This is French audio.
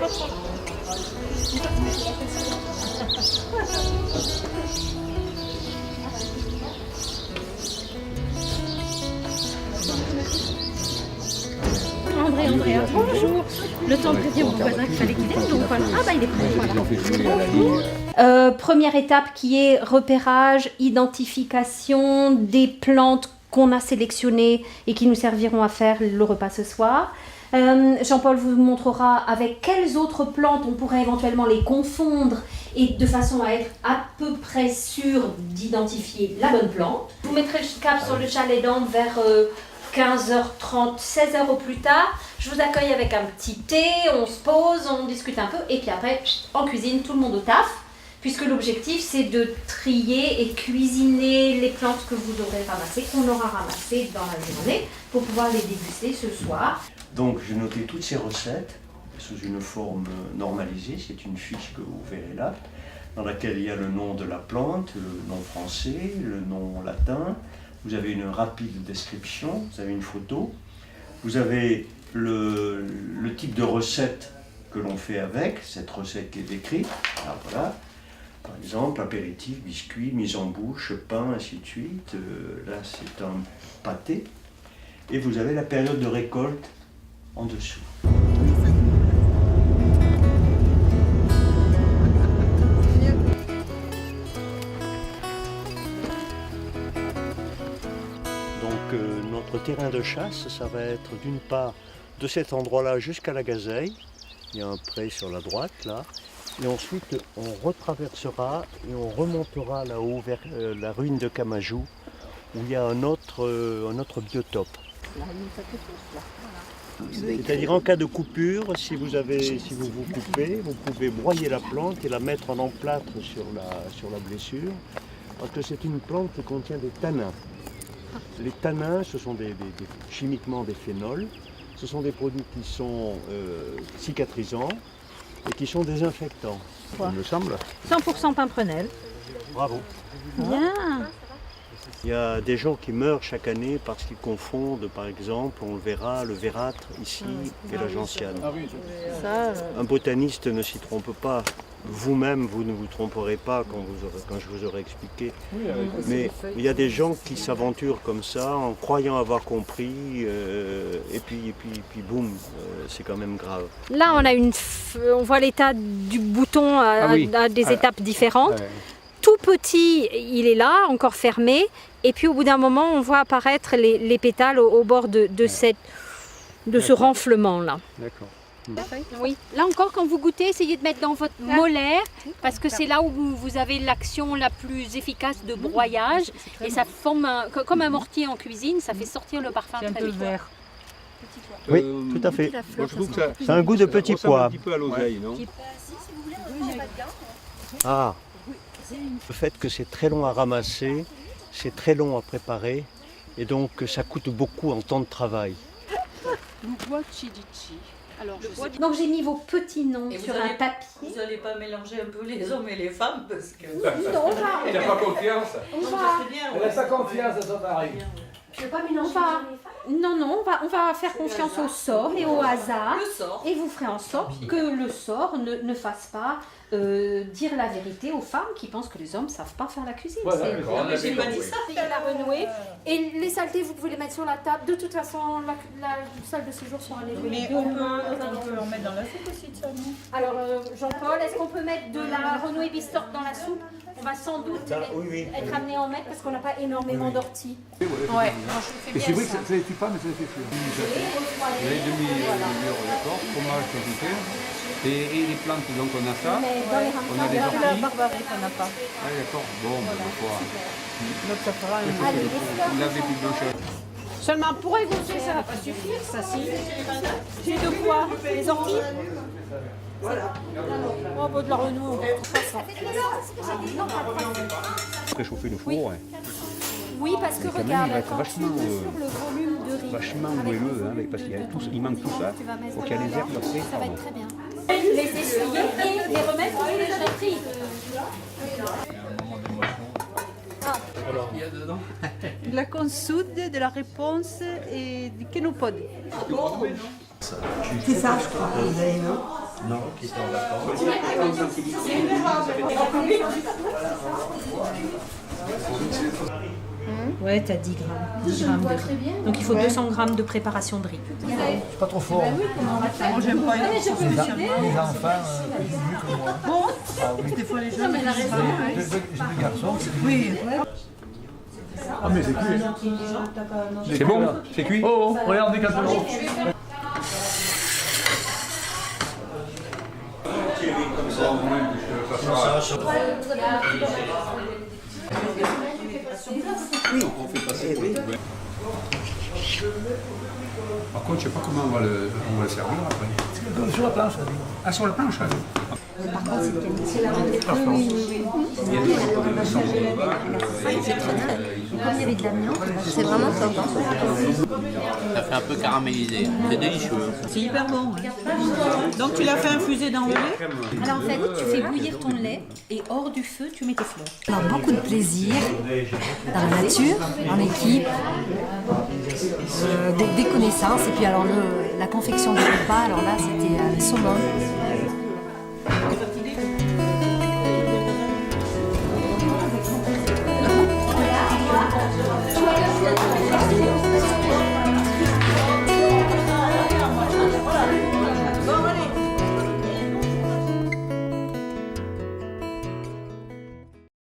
Andrea, bonjour. Le temps de prévenir mon voisin qu'il fallait qu'il vienne, donc voilà. Ah bah il est prêt, voilà. Première étape qui est repérage, identification des plantes qu'on a sélectionnées et qui nous serviront à faire le repas ce soir. Jean-Paul vous montrera avec quelles autres plantes on pourrait éventuellement les confondre et de façon à être à peu près sûr d'identifier la bonne plante. Vous mettrez le cap sur le chalet d'Ambre vers 15h30, 16h au plus tard. Je vous accueille avec un petit thé, on se pose, on discute un peu et puis après, en cuisine, tout le monde au taf. Puisque l'objectif, c'est de trier et cuisiner les plantes que vous aurez ramassées, qu'on aura ramassées dans la journée, pour pouvoir les déguster ce soir. Donc, j'ai noté toutes ces recettes sous une forme normalisée. C'est une fiche que vous verrez là, dans laquelle il y a le nom de la plante, le nom français, le nom latin. Vous avez une rapide description, vous avez une photo. Vous avez le type de recette que l'on fait avec, cette recette qui est décrite. Alors voilà. Par exemple, apéritif, biscuit, mise en bouche, pain, ainsi de suite. Là, c'est un pâté. Et vous avez la période de récolte en dessous. Donc, notre terrain de chasse, ça va être d'une part de cet endroit-là jusqu'à la Gazeille. Il y a un pré sur la droite, là. Et ensuite, on retraversera et on remontera là-haut vers la ruine de Camajou, où il y a un autre biotope. C'est-à-dire en cas de coupure, si vous vous coupez, vous pouvez broyer la plante et la mettre en emplâtre sur la blessure, parce que c'est une plante qui contient des tanins. Les tanins, ce sont chimiquement des phénols. Ce sont des produits qui sont cicatrisants et qui sont désinfectants, il me semble. 100% pimprenelle. Bravo. Bien. Il y a des gens qui meurent chaque année parce qu'ils confondent, par exemple, on le verra, le vérâtre ici et la gentiane. Un botaniste ne s'y trompe pas. Vous-même, vous ne vous tromperez pas quand je vous aurai expliqué. Mais il y a des gens qui s'aventurent comme ça en croyant avoir compris et puis boum, c'est quand même grave. Là, on voit l'état du bouton à des étapes différentes. Tout petit, il est là, encore fermé. Et puis au bout d'un moment, on voit apparaître les pétales au bord de ce renflement-là. D'accord. Oui. Là encore, quand vous goûtez, essayez de mettre dans votre molaire, parce que c'est là où vous avez l'action la plus efficace de broyage. Et ça forme comme un mortier en cuisine, ça fait sortir le parfum très vite. C'est un peu vert. Oui, tout à fait. C'est un goût de petit pois. Un petit peu à l'oseille, non ? Ah, le fait que c'est très long à ramasser, c'est très long à préparer, et donc ça coûte beaucoup en temps de travail. Donc j'ai mis vos petits noms sur un papier. Vous n'allez pas mélanger un peu les hommes et les femmes parce que... Non, on va. Il n'a pas confiance. On va. Elle n'a pas confiance à son mari. Je veux pas mélanger. Non, on va faire confiance au sort et au hasard. Le sort. Et vous ferez en sorte que le sort ne fasse pas dire la vérité aux femmes qui pensent que les hommes ne savent pas faire la cuisine. Voilà, J'ai pas dit ça. La renouée. Et les saletés, vous pouvez les mettre sur la table. De toute façon, la salle de séjour sera nettoyée. Mais on peut en mettre dans la soupe aussi de ça, non ? Alors, Jean-Paul, est-ce qu'on peut mettre de la renouée bistorte dans la soupe? On va sans doute être amené à en mettre parce qu'on n'a pas énormément d'ortie. Ouais, moi je fais Et c'est bien vrai que ça. ça ne tue pas, mais ça fait fuir. Vous avez demi-heure, d'accord, fromage confiture. Et les plantes, donc on a ça. Mais dans les On a des La orties. barbarie qu'on n'a pas. Ah d'accord, bon, ben le foie. Donc ça fera un... Allez, Vous l'avez plus blancheur. seulement pour égoutter, ça va pas suffire, ça si. J'ai de quoi? Les orties? Oh, bah, de la renouée, de toute façon. Préchauffer le four, ouais. Oui, parce que quand même, regarde, il va être quand vachement, tu mesures le volume de riz, vachement avec moelleux, hein, le parce qu'il y a volume tout, de il manque tout ça. tu vas mettre Faut qu'il y ait les herbes après. ça va être très bien. Les essuyer et les remettre dans les charcuteries. La consude de la réponse et du Kenopod. C'est ça, je crois. Vous avez, non ? Non, qui sont en vacances. Ouais, t'as 10 grammes. 10 grammes de riz. Donc il faut 200 grammes de préparation de riz. C'est pas trop fort. Moi, j'aime pas une Les enfants, plus que moi. Bon, Ah oui. des fois, les jeunes, ils disent J'ai deux garçons. oui. Ah mais c'est cuit. C'est bon? C'est cuit? Oh, regardez quand même. Par contre, je sais pas comment on va le servir après. Sur la planche, ça dit. Ah, sur la planche, hein. Comme il y avait de l'amiante, C'est vraiment top. Hein. Ça fait un peu caramélisé. C'est délicieux. C'est hyper bon. Donc, tu l'as fait infuser dans le lait? alors en fait, tu fais bouillir ton lait et hors du feu, tu mets tes fleurs. Alors, beaucoup de plaisir dans la nature, en équipe, des connaissances. Et puis alors la confection du repas, alors là c'était le saumon.